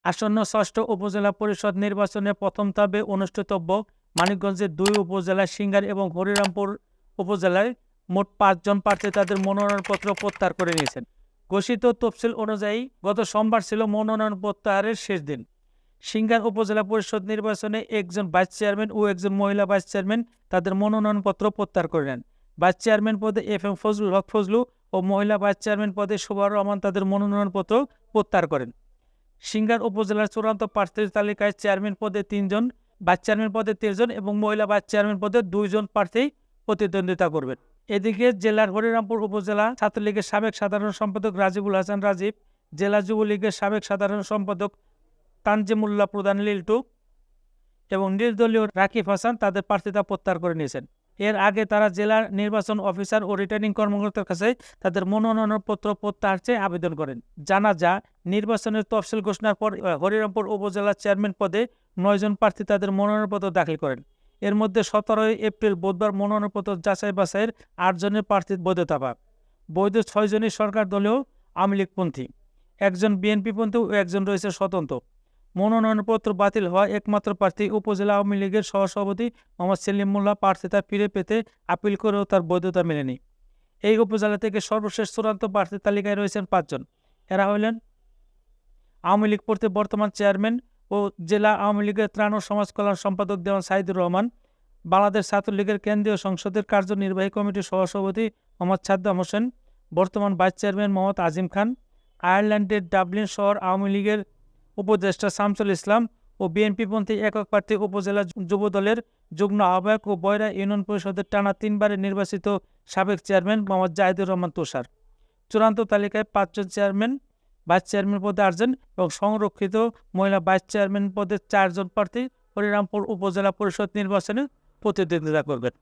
আসন্ন ষষ্ঠ উপজেলা পরিষদ নির্বাচনে প্রথম ধাপে অনুষ্ঠিতব্য মানিকগঞ্জের ২ উপজেলায় সিংড়া এবং হরিরামপুর উপজেলায় মোট ৫ জন প্রার্থী তাদের মনোনয়নপত্র প্রত্যাহার করে নিয়েছেন। ঘোষিত তফসিল অনুযায়ী গত সোমবার ছিল মনোনয়ন প্রত্যাহারের শেষ দিন। সিংড়া উপজেলা পরিষদ নির্বাচনে একজন ভাইস চেয়ারম্যান ও একজন মহিলা ভাইস চেয়ারম্যান তাদের মনোনয়নপত্র প্রত্যাহার করে নেন। ভাইস চেয়ারম্যান পদে FM ফজলুল হক ফজলু ও মহিলা ভাইস চেয়ারম্যান পদে শোভা রহমান তাদের মনোনয়নপত্র প্রত্যাহার করেন। সিংড়া উপজেলার চূড়ান্ত প্রার্থীর তালিকায় চেয়ারম্যান পদে ৩ জন, ভাইস চেয়ারম্যান পদে ৩ জন এবং মহিলা ভাইস চেয়ারম্যান পদে ২ জন প্রার্থী প্রতিদ্বন্দ্বিতা করবেন। এদিকে জেলার হরিরামপুর উপজেলা ছাত্রলীগের সাবেক সাধারণ সম্পাদক রাজিবুল হাসান রাজীব, জেলা যুবলীগের সাবেক সাধারণ সম্পাদক তানজিমুল্লাহ প্রধান লিল্টু এবং নির্দলীয় রাকিব হাসান তাদের প্রার্থিতা প্রত্যাহার করে নিয়েছেন। এর আগে তারা জেলা নির্বাচন অফিসার ও রিটার্নিং কর্মকর্তার কাছে তাদের মনোনয়নপত্র প্রত্যাহার চেয়ে আবেদন করেন। জানা যায়, নির্বাচনের তফসিল ঘোষণার পর হরিরামপুর উপজেলা চেয়ারম্যান পদে ৯ জন প্রার্থী তাদের মনোনয়নপত্র দাখিল করেন। এর মধ্যে ১৭ এপ্রিল বুধবার মনোনয়নপত্র যাচাই বাছাইয়ের ৮ জনের প্রার্থীর বৈধতা পায়। বৈধ ৬ জনই সরকার দলীয় আওয়ামী লীগপন্থী, একজন বিএনপিপন্থী ও একজন রয়েছে স্বতন্ত্র। মনোনয়নপত্র বাতিল হওয়া একমাত্র প্রার্থী উপজেলা আওয়ামী লীগের সহসভাপতি মোহাম্মদ সেলিম মোল্লা প্রার্থিতা ফিরে পেতে আপিল করেও তার বৈধতা মেলেনি। এই উপজেলা থেকে সর্বশেষ চূড়ান্ত প্রার্থীর তালিকায় রয়েছেন ৫ জন। এরা হলেন আওয়ামী লীগ বর্তমান চেয়ারম্যান ও জেলা আওয়ামী লীগের ত্রাণ ও সমাজ কল্যাণ সম্পাদক দেওয়ান সাইদুর রহমান, বাংলাদেশ ছাত্রলীগের কেন্দ্রীয় সংসদের কার্যনির্বাহী কমিটির সহসভাপতি মোহাম্মদ সাদ্দাম হোসেন, বর্তমান ভাইস চেয়ারম্যান মোহাম্মদ আজিম খান, আয়ারল্যান্ডের ডাবলিন শহর আওয়ামী লীগের উপদেষ্টা শামসুল ইসলাম ও বিএনপিপন্থী একক প্রার্থী উপজেলা যুবদলের যুগ্ম আহ্বায়ক ও বয়রা ইউনিয়ন পরিষদের টানা ৩ বারের নির্বাচিত সাবেক চেয়ারম্যান মোহাম্মদ জাহিদুর রহমান তুষার। চূড়ান্ত তালিকায় ৫ জন চেয়ারম্যান, ভাইস চেয়ারম্যান পদে ৮ জন এবং সংরক্ষিত মহিলা ভাইস চেয়ারম্যান পদে ৪ জন প্রার্থী হরিরামপুর উপজেলা পরিষদ নির্বাচনে প্রতিদ্বন্দ্বিতা করবেন।